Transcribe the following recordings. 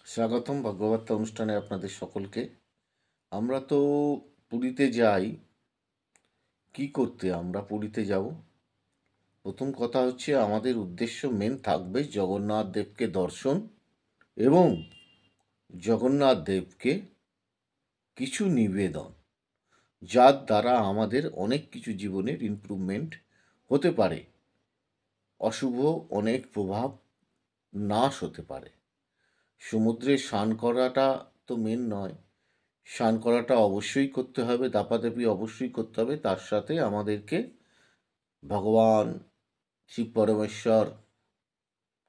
স্বাগতম ভাগবত অনুষ্ঠানে আপনাদের সকলকে। আমরা তো পুরীতে যাই। কি করতে আমরা পুরীতে যাব? প্রথম কথা হচ্ছে, আমাদের উদ্দেশ্য মেন থাকবে জগন্নাথ দেবকে দর্শন এবং জগন্নাথ দেবকে কিছু নিবেদন, যার দ্বারা আমাদের অনেক কিছু জীবনের ইমপ্রুভমেন্ট হতে পারে, অশুভ অনেক প্রভাব নাশ হতে পারে। সমুদ্রে স্নান করাটা তো মেন নয়, স্নান করাটা অবশ্যই করতে হবে, দাপাদাপি অবশ্যই করতে হবে। তার সাথে আমাদেরকে ভগবান শিব পরমেশ্বর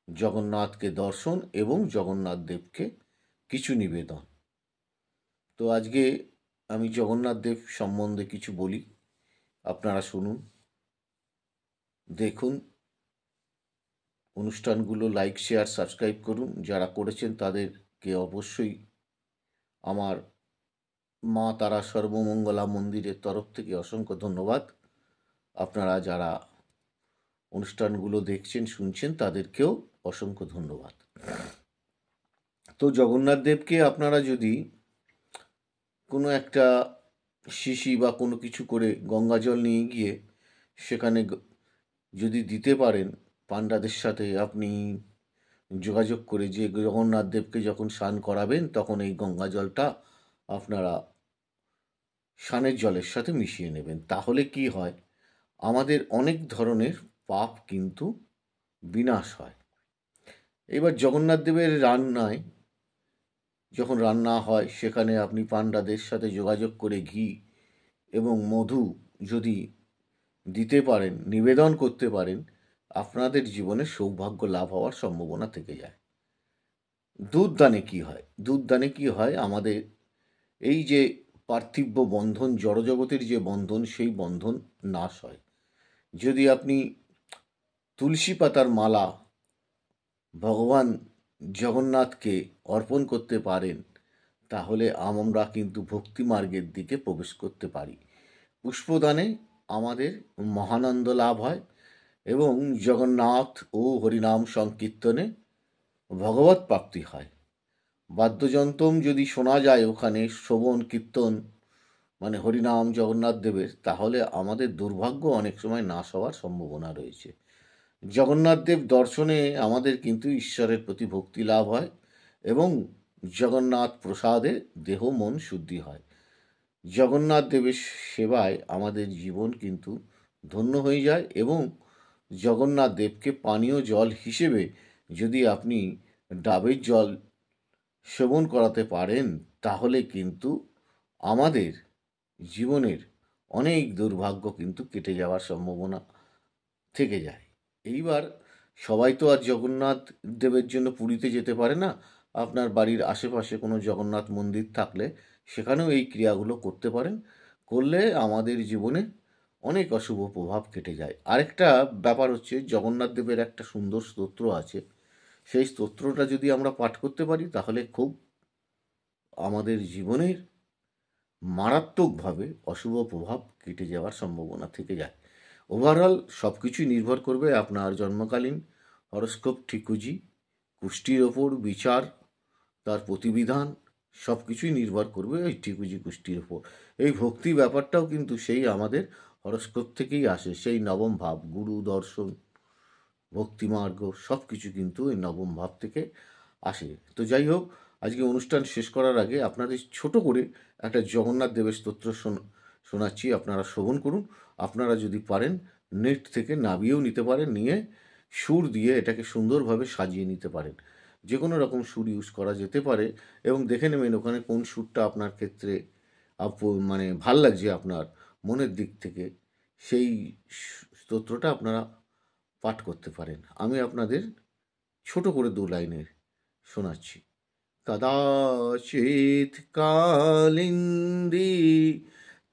জগন্নাথকে দর্শন এবং জগন্নাথ দেবকে কিছু নিবেদন। তো আজকে আমি জগন্নাথ দেব সম্বন্ধে কিছু বলি, আপনারা শুনুন, দেখুন। অনুষ্ঠানগুলো লাইক, শেয়ার, সাবস্ক্রাইব করুন। যারা করেছেন তাদেরকে অবশ্যই আমার মা তারা সর্বমঙ্গলা মন্দিরের তরফ থেকে অসংখ্য ধন্যবাদ। আপনারা যারা অনুষ্ঠানগুলো দেখছেন, শুনছেন, তাদেরকেও অসংখ্য ধন্যবাদ। তো জগন্নাথ দেবকে আপনারা যদি কোনো একটা শিশি বা কোনো কিছু করে গঙ্গা জল নিয়ে গিয়ে সেখানে যদি দিতে পারেন, পাণ্ডাদের সাথে আপনি যোগাযোগ করে যে জগন্নাথ দেবকে যখন স্নান করাবেন তখন এই গঙ্গা জলটা আপনারা স্নানের জলের সাথে মিশিয়ে নেবেন, তাহলে কি হয়, আমাদের অনেক ধরনের পাপ কিন্তু বিনাশ হয়। এবার জগন্নাথ দেবের রান্নায় যখন রান্না হয়, সেখানে আপনি পাণ্ডাদের সাথে যোগাযোগ করে ঘি এবং মধু যদি দিতে পারেন, নিবেদন করতে পারেন, আপনাদের জীবনে সৌভাগ্য লাভ হওয়ার সম্ভাবনা থেকে যায়। দুধ দানে কি হয়? দুধ দানে কি হয়, আমাদের এই যে পার্থিব বন্ধন, জড়জগতের যে বন্ধন, সেই বন্ধন নাশ হয়। যদি আপনি তুলসী পাতার মালা ভগবান জগন্নাথকে অর্পণ করতে পারেন, তাহলে আমরা কিন্তু ভক্তি মার্গের দিকে প্রবেশ করতে পারি। পুষ্পদানে আমাদের মহানন্দ লাভ হয় এবং জগন্নাথ ও হরিনাম সংকীর্তনে ভগবত প্রাপ্তি হয়। বাদ্যযন্ত্র যদি শোনা যায় ওখানে, শ্রবণ কীর্তন মানে হরিনাম জগন্নাথ দেবের, তাহলে আমাদের দুর্ভাগ্য অনেক সময় নাশ হওয়ার সম্ভাবনা রয়েছে। জগন্নাথ দেব দর্শনে আমাদের কিন্তু ঈশ্বরের প্রতি ভক্তি লাভ হয় এবং জগন্নাথ প্রসাদে দেহ মন শুদ্ধি হয়। জগন্নাথ দেবের সেবায় আমাদের জীবন কিন্তু ধন্য হয়ে যায় এবং জগন্নাথ দেবকে পানীয় জল হিসেবে যদি আপনি ডাবের জল সেবন করাতে পারেন, তাহলে কিন্তু আমাদের জীবনের অনেক দুর্ভাগ্য কিন্তু কেটে যাওয়ার সম্ভাবনা থেকে যায়। এইবার সবাই তো আর জগন্নাথ দেবের জন্য পুরীতে যেতে পারে না। আপনার বাড়ির আশেপাশে কোনো জগন্নাথ মন্দির থাকলে সেখানেও এই ক্রিয়াগুলো করতে পারেন। করলে আমাদের জীবনে অনেক অশুভ প্রভাব কেটে যায়। আরেকটা ব্যাপার হচ্ছে, জগন্নাথ দেবের একটা সুন্দর স্তোত্র আছে, সেই স্তোত্রটা যদি আমরা পাঠ করতে পারি, তাহলে খুব আমাদের জীবনের মারাত্মকভাবে অশুভ প্রভাব কেটে যাওয়ার সম্ভাবনা থেকে যায়। ওভারঅল সব কিছুই নির্ভর করবে আপনার জন্মকালীন হরস্কোপ ঠিকুজি, কুষ্টির ওপর বিচার, তার প্রতিবিধান, সব কিছুই নির্ভর করবে ওই ঠিকুজি কুষ্টির ওপর। এই ভক্তি ব্যাপারটাও কিন্তু সেই আমাদের হরস্কোপ থেকেই আসে, সেই নবম ভাব, গুরু দর্শন, ভক্তিমার্গ, সব কিছু কিন্তু এই নবম ভাব থেকে আসে। তো যাই হোক, আজকে অনুষ্ঠান শেষ করার আগে আপনাদের ছোট করে একটা জগন্নাথ দেবের স্তোত্র শোনাচ্ছি, আপনারা শ্রবণ করুন। আপনারা যদি পারেন নেট থেকে নামিয়েও নিতে পারেন, নিয়ে সুর দিয়ে এটাকে সুন্দরভাবে সাজিয়ে নিতে পারেন। যে কোনো রকম সুর ইউজ করা যেতে পারে এবং দেখে নেবেন ওখানে কোন সুরটা আপনার ক্ষেত্রে মানে ভাল লাগছে আপনার মনের দিক থেকে, সেই স্তোত্রটা আপনারা পাঠ করতে পারেন। আমি আপনাদের ছোট করে 2 লাইনের শোনাচ্ছি। কদাচিৎ কালিন্দী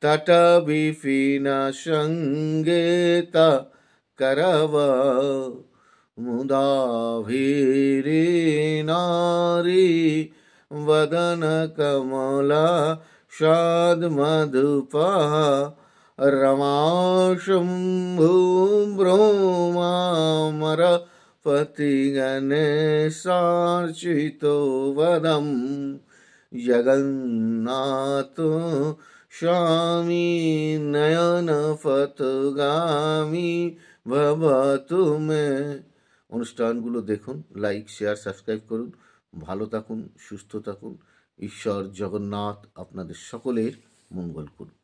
তটবিপিনা সঙ্গেতা করব মুদাভিরে নারী বদন কমলা সাদ মধুপা রমা শম্ভু ব্রহ্মামর पति गणेशार्चितो वदं जगन्नाथ स्वामी नयन पथगामी भवतु मे। অনুষ্ঠানগুলো দেখুন, লাইক শেয়ার সাবস্ক্রাইব করুন। ভালো থাকুন, সুস্থ থাকুন। ঈশ্বর জগন্নাথ আপনাদের সকলের মঙ্গল করুন।